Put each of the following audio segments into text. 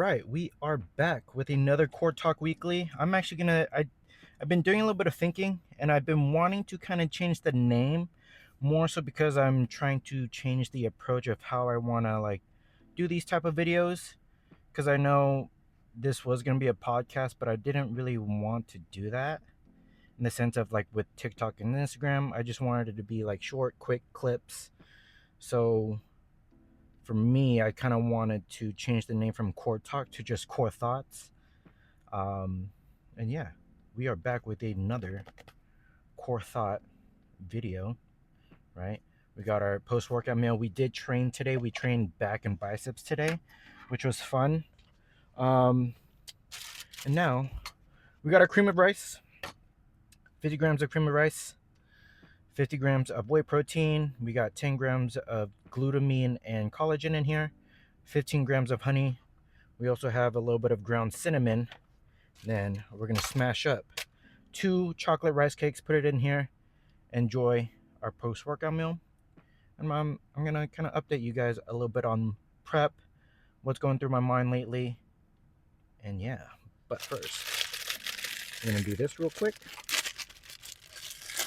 right, we are back with another CORTALK Weekly. I've been doing a little bit of thinking, and I've been wanting to kind of change the name, more so because I'm trying to change the approach of how I want to do these type of videos. Because I know this was gonna be a podcast, but I didn't really want to do that in the sense of like with TikTok and Instagram. I just wanted it to be like short, quick clips. So for me, I kind of wanted to change the name from Core Talk to just Core Thoughts. Um, and yeah, we are back with another Core Thought video, right? We got our post workout meal. We did train today. We trained back and biceps today, which was fun. Um, and now we got our cream of rice, 50 grams of cream of rice, 50 grams of whey protein. We got 10 grams of glutamine and collagen in here, 15 grams of honey. We also have a little bit of ground cinnamon. Then we're gonna smash up 2 chocolate rice cakes, put it in here, enjoy our post-workout meal. And I'm gonna kind of update you guys a little bit on prep, what's going through my mind lately, and yeah. But first, I'm gonna do this real quick.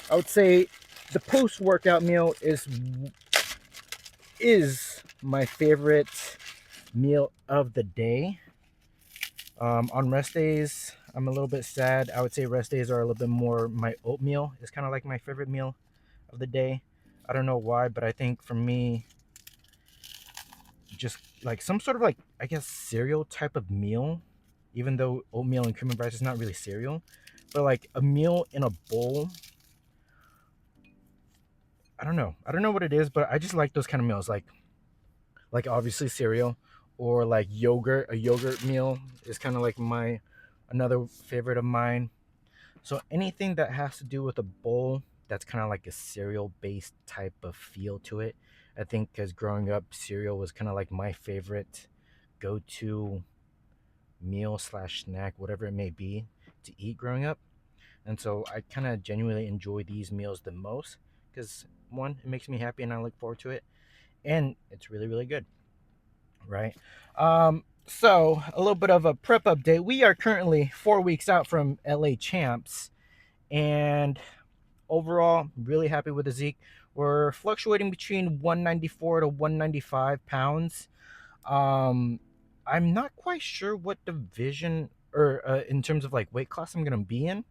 I would say the post-workout meal is my favorite meal of the day. On rest days, I'm a little bit sad. I would say rest days are a little bit more my oatmeal is kind of like my favorite meal of the day. I don't know why, but I think for me, just like some sort of like, I guess, cereal type of meal, even though oatmeal and cream of rice is not really cereal, but like a meal in a bowl. I don't know. I don't know what it is, but I just like those kind of meals. Like obviously cereal or like yogurt. A yogurt meal is kind of like my another favorite of mine. So anything that has to do with a bowl that's kind of like a cereal based type of feel to it. I think because growing up, cereal was kind of like my favorite go to meal slash snack, whatever it may be, to eat growing up. And so I kind of genuinely enjoy these meals the most because one, it makes me happy and I look forward to it. And it's really, really good, right? So a little bit of a prep update. We are currently 4 weeks out from LA Champs, and overall, really happy with the Zeke. We're fluctuating between 194 to 195 pounds. Um, I'm not quite sure what division or in terms of like weight class I'm gonna be in,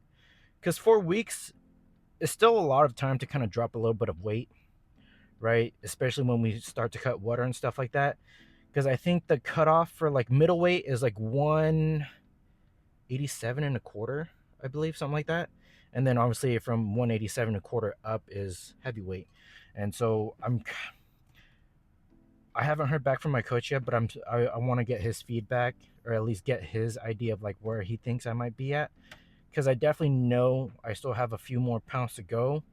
because 4 weeks is still a lot of time to kind of drop a little bit of weight, right? Especially when we start to cut water and stuff like that. Because I think the cutoff for like middleweight is like 187 and a quarter, I believe, something like that. And then obviously from 187 and a quarter up is heavyweight. And so I haven't heard back from my coach yet, but I want to get his feedback or at least get his idea of like where he thinks I might be at, because I definitely know I still have a few more pounds to go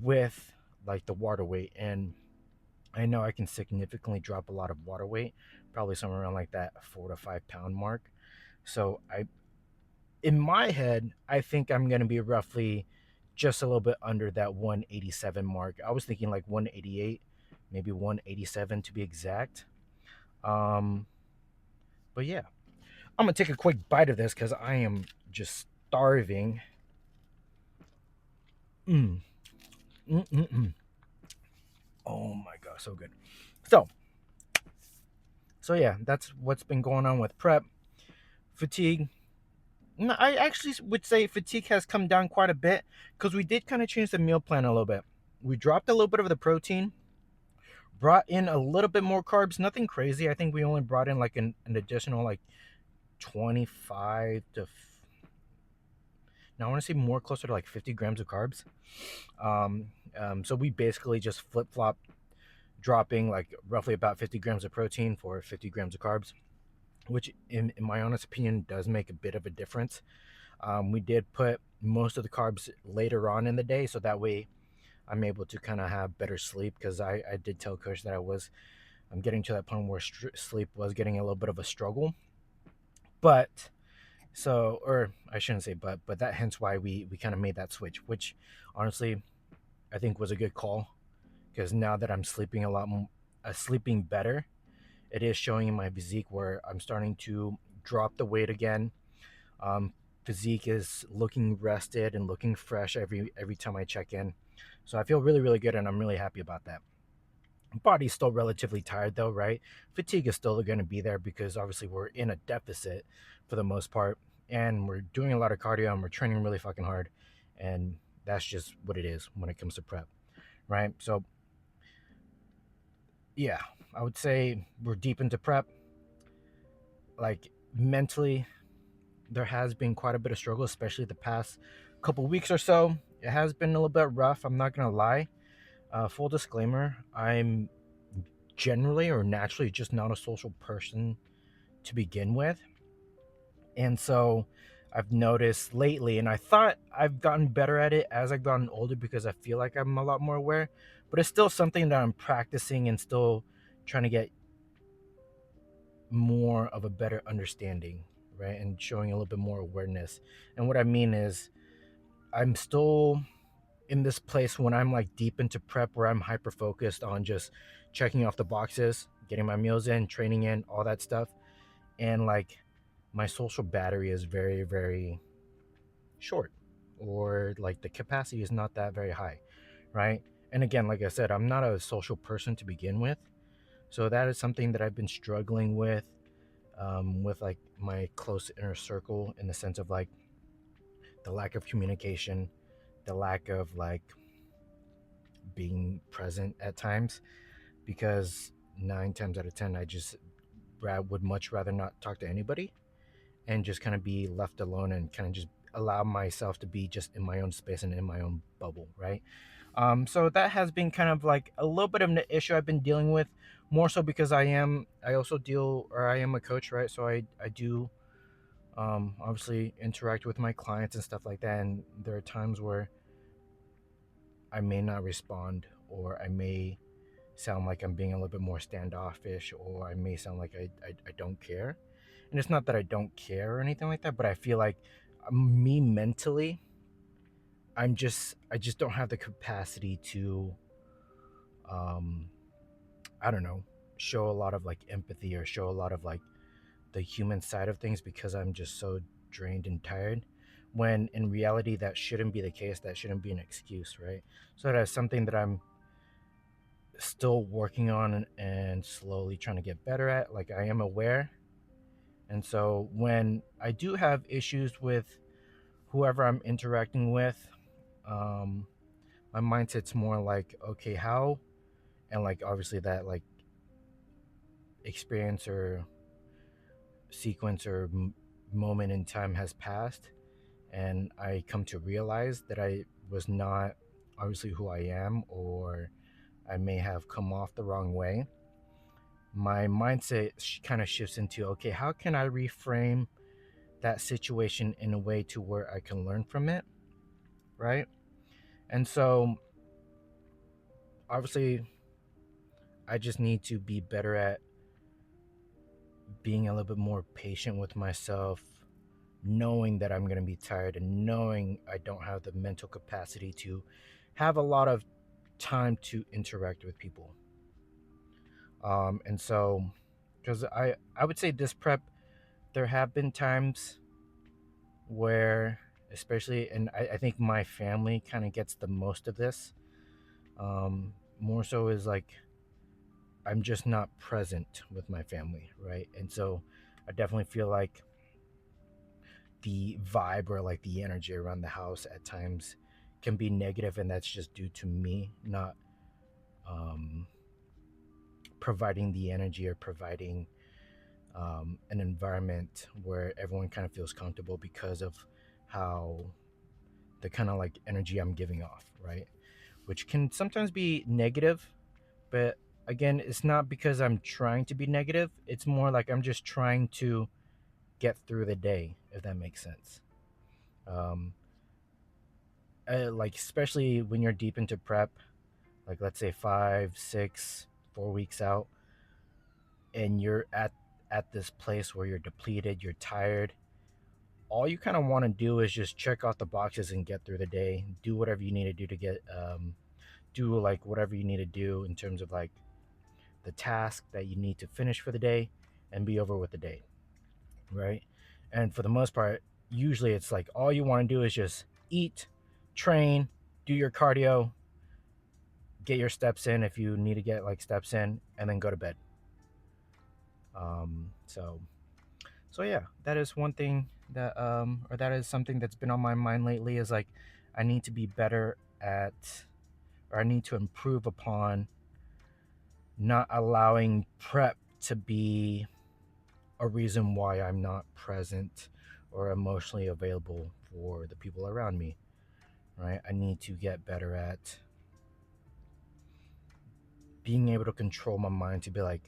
with like the water weight, and I know I can significantly drop a lot of water weight, probably somewhere around like that 4 to 5 pound mark. So in my head, I think I'm going to be roughly just a little bit under that 187 mark. I was thinking like 188, maybe 187 to be exact. Um, but yeah, I'm going to take a quick bite of this because I am just starving. Mm. Mm-mm-mm. Oh my God, so good. So, so yeah, that's what's been going on with prep. Fatigue. No, I actually would say fatigue has come down quite a bit because we did kind of change the meal plan a little bit. We dropped a little bit of the protein, brought in a little bit more carbs, nothing crazy. I think we only brought in like an additional like 25 to, now I want to say more closer to like 50 grams of carbs. So we basically just flip flop, dropping like roughly about 50 grams of protein for 50 grams of carbs, which in my honest opinion does make a bit of a difference. We did put most of the carbs later on in the day, so that way I'm able to kind of have better sleep, because I did tell coach that I'm getting to that point where sleep was getting a little bit of a struggle. But so, or I shouldn't say but that hence why we kind of made that switch, which honestly I think was a good call, because now that I'm sleeping a lot more, sleeping better, it is showing in my physique where I'm starting to drop the weight again. um, Physique is looking rested and looking fresh every time I check in, so I feel really really good and I'm really happy about that. Body's still relatively tired though, right? Fatigue is still going to be there because obviously we're in a deficit for the most part, and we're doing a lot of cardio and we're training really fucking hard, and that's just what it is when it comes to prep, right? So yeah, I would say we're deep into prep. Like mentally, there has been quite a bit of struggle, especially the past couple weeks or so. It has been a little bit rough. I'm not gonna lie. Full disclaimer: I'm generally or naturally just not a social person to begin with. And so I've noticed lately, and I thought I've gotten better at it as I've gotten older because I feel like I'm a lot more aware, but it's still something that I'm practicing and still trying to get more of a better understanding, right? And showing a little bit more awareness. And what I mean is, I'm still in this place when I'm like deep into prep where I'm hyper focused on just checking off the boxes, getting my meals in, training in, all that stuff. And like my social battery is very, very short, or like the capacity is not that very high, right? And again, like I said, I'm not a social person to begin with. So that is something that I've been struggling with like my close inner circle, in the sense of like the lack of communication, the lack of like being present at times, because 9 times out of 10, I just would much rather not talk to anybody and just kind of be left alone and kind of just allow myself to be just in my own space and in my own bubble, right? So that has been kind of like a little bit of an issue I've been dealing with, more so because I also deal, or I am a coach, right? So I do obviously interact with my clients and stuff like that, and there are times where I may not respond, or I may sound like I'm being a little bit more standoffish, or I may sound like I don't care. And it's not that I don't care or anything like that, but I feel like me mentally, I just don't have the capacity to um I don't know, show a lot of like empathy or show a lot of like the human side of things, because I'm just so drained and tired. When in reality, that shouldn't be the case. That shouldn't be an excuse, right? So that's something that I'm still working on and slowly trying to get better at. Like I am aware. And so when I do have issues with whoever I'm interacting with, um, my mindset's more like, okay, how? And like obviously that like experience or sequence or moment in time has passed, and I come to realize that I was not obviously who I am, or I may have come off the wrong way. My mindset kind of shifts into, okay, how can I reframe that situation in a way to where I can learn from it, right? And so obviously I just need to be better at being a little bit more patient with myself, knowing that I'm going to be tired and knowing I don't have the mental capacity to have a lot of time to interact with people. And so, because I would say this prep, there have been times where, especially, and I think my family kind of gets the most of this. More so is like I'm just not present with my family, right? And so I definitely feel like the vibe or like the energy around the house at times can be negative, and that's just due to me not um, providing the energy or providing an environment where everyone kind of feels comfortable because of how the kind of like energy I'm giving off, right? Which can sometimes be negative, but again, it's not because I'm trying to be negative. It's more like I'm just trying to get through the day, if that makes sense. Um, like especially when you're deep into prep, like let's say 5, 6, 4 weeks out, and you're at this place where you're depleted, you're tired. All you kind of want to do is just check off the boxes and get through the day. Do whatever you need to do to get do like whatever you need to do in terms of like the task that you need to finish for the day and be over with the day, right? And for the most part, usually it's like all you want to do is just eat, train, do your cardio, get your steps in if you need to get like steps in, and then go to bed. Um, so so yeah, that is one thing that or that is something that's been on my mind lately is like I need to be better at, or I need to improve upon not allowing prep to be a reason why I'm not present or emotionally available for the people around me, right? I need to get better at being able to control my mind to be like,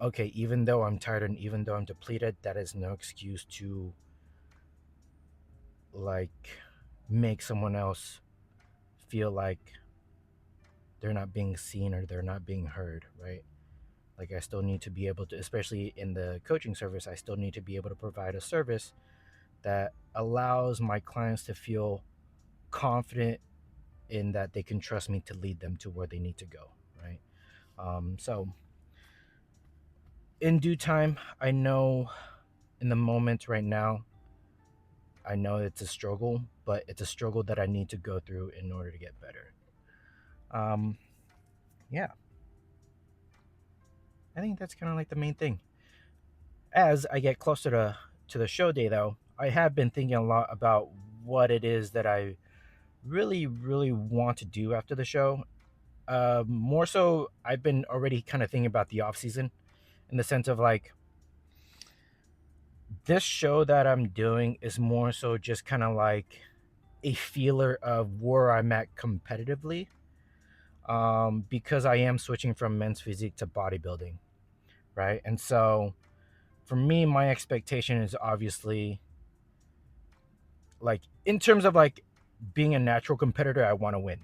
okay, even though I'm tired and even though I'm depleted, that is no excuse to like make someone else feel like they're not being seen or they're not being heard, right? Like I still need to be able to, especially in the coaching service, I still need to be able to provide a service that allows my clients to feel confident in that they can trust me to lead them to where they need to go, right? So in due time, I know in the moment right now, I know it's a struggle, but it's a struggle that I need to go through in order to get better. Um, yeah, I think that's kind of like the main thing. As I get closer to the show day, though, I have been thinking a lot about what it is that I really want to do after the show. More so, I've been already kind of thinking about the off season in the sense of like this show that I'm doing is more so just kind of like a feeler of where I'm at competitively. Because I am switching from men's physique to bodybuilding, right? And so for me, my expectation is obviously like in terms of like being a natural competitor, I want to win.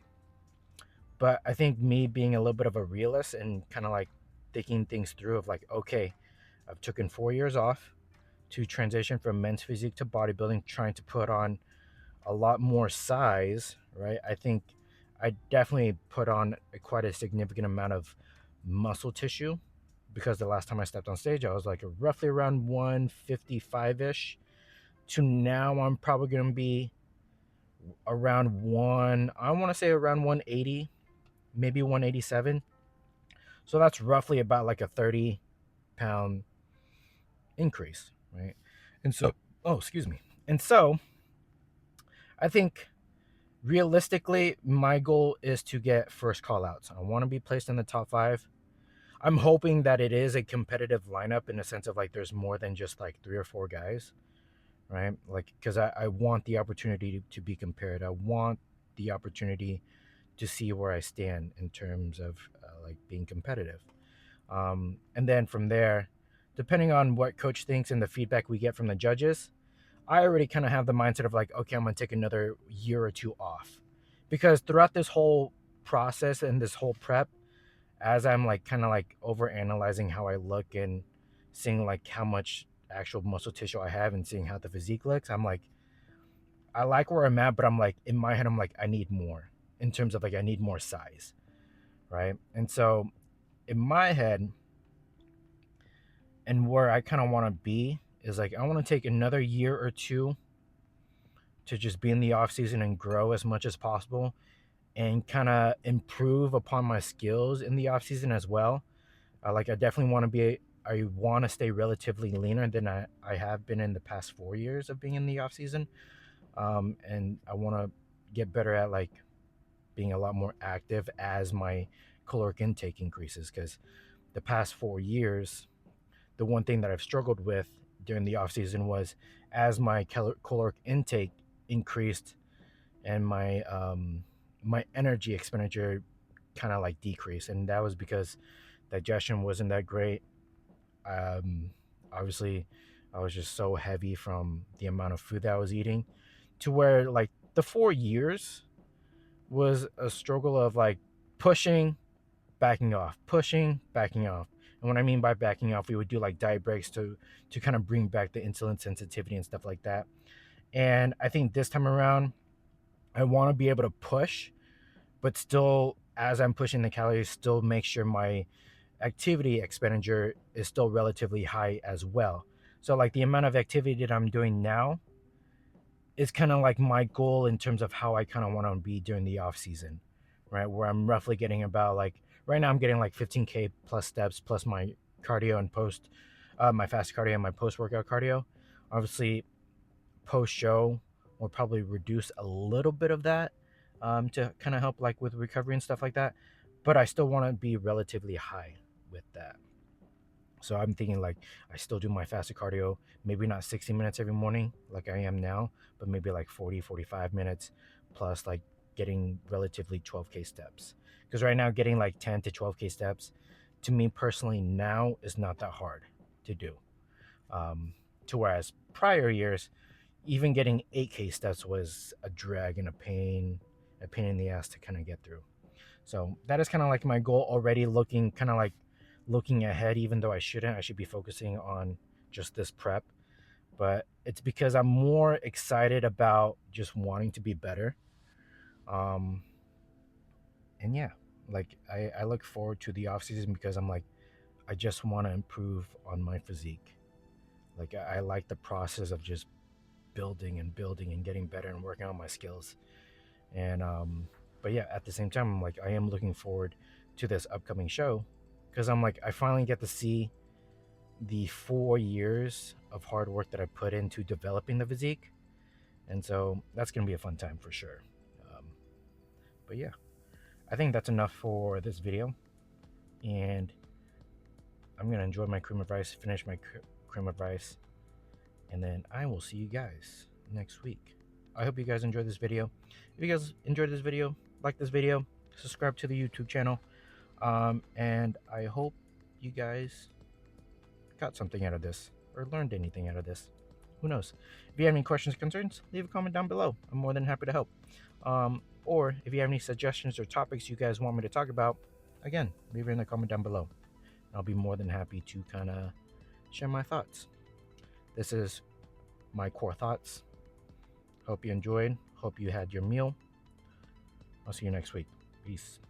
But I think me being a little bit of a realist and kind of like thinking things through of like, okay, I've taken 4 years off to transition from men's physique to bodybuilding, trying to put on a lot more size, right? I think I definitely put on quite a significant amount of muscle tissue because the last time I stepped on stage, I was like roughly around 155 ish. To now, I'm probably going to be around I want to say around 180, maybe 187. So that's roughly about like a 30-pound increase, right? And so, oh, excuse me. And so I think realistically, my goal is to get first call outs. I want to be placed in the top five. I'm hoping that it is a competitive lineup in the sense of like there's more than just like three or four guys, right? Like, because I want the opportunity to be compared. I want the opportunity to see where I stand in terms of like being competitive. And then from there, depending on what coach thinks and the feedback we get from the judges, I already kind of have the mindset of like, okay, I'm going to take another year or two off. Because throughout this whole process and this whole prep, as I'm like kind of like over analyzing how I look and seeing like how much actual muscle tissue I have and seeing how the physique looks, I'm like, I like where I'm at, but I'm like, in my head, I'm like, I need more in terms of like, I need more size. Right. And so in my head, and where I kind of want to be is like, I want to take another year or two to just be in the off season and grow as much as possible and kind of improve upon my skills in the off season as well. Like I definitely want to be I want to stay relatively leaner than I have been in the past 4 years of being in the off season. And I want to get better at like being a lot more active as my caloric intake increases because the past 4 years, the one thing that I've struggled with during the off season was as my caloric intake increased and my energy expenditure kind of like decreased, and that was because digestion wasn't that great. Um, Obviously, I was just so heavy from the amount of food that I was eating, to where like the 4 years was a struggle of like pushing, backing off, pushing, backing off. And what I mean by backing off, we would do like diet breaks to kind of bring back the insulin sensitivity and stuff like that. And I think this time around, I want to be able to push, but still, as I'm pushing the calories, still make sure my activity expenditure is still relatively high as well. So like the amount of activity that I'm doing now is kind of like my goal in terms of how I kind of want to be during the off season, right? Where I'm roughly getting about like right now I'm getting like 15K plus steps plus my cardio and post, my fast cardio and my post workout cardio. Obviously, post show will probably reduce a little bit of that, to kind of help like with recovery and stuff like that. But I still want to be relatively high with that. So I'm thinking like I still do my fasted cardio, maybe not 60 minutes every morning like I am now, but maybe like 40, 45 minutes plus like getting relatively 12K steps. Because right now, getting like 10 to 12K steps to me personally now is not that hard to do. Um, to whereas prior years, even getting 8K steps was a drag and a pain in the ass to kind of get through. So that is kind of like my goal already, looking kind of like looking ahead, even though I shouldn't. I should be focusing on just this prep. But it's because I'm more excited about just wanting to be better. Um, and yeah, like I look forward to the off season because I'm like, I just want to improve on my physique. Like I like the process of just building and building and getting better and working on my skills. And but yeah, at the same time, I'm like I am looking forward to this upcoming show because I'm like I finally get to see the 4 years of hard work that I put into developing the physique, and so that's gonna be a fun time for sure. Um, but yeah, I think that's enough for this video, and I'm gonna enjoy my cream of rice, finish my cream of rice, and then I will see you guys next week. I hope you guys enjoyed this video. If you guys enjoyed this video, like this video, subscribe to the YouTube channel, and I hope you guys got something out of this or learned anything out of this. Who knows? If you have any questions or concerns, leave a comment down below. I'm more than happy to help. Or if you have any suggestions or topics you guys want me to talk about, again, leave it in the comment down below. I'll be more than happy to kind of share my thoughts. This is my core thoughts. Hope you enjoyed. Hope you had your meal. I'll see you next week. Peace.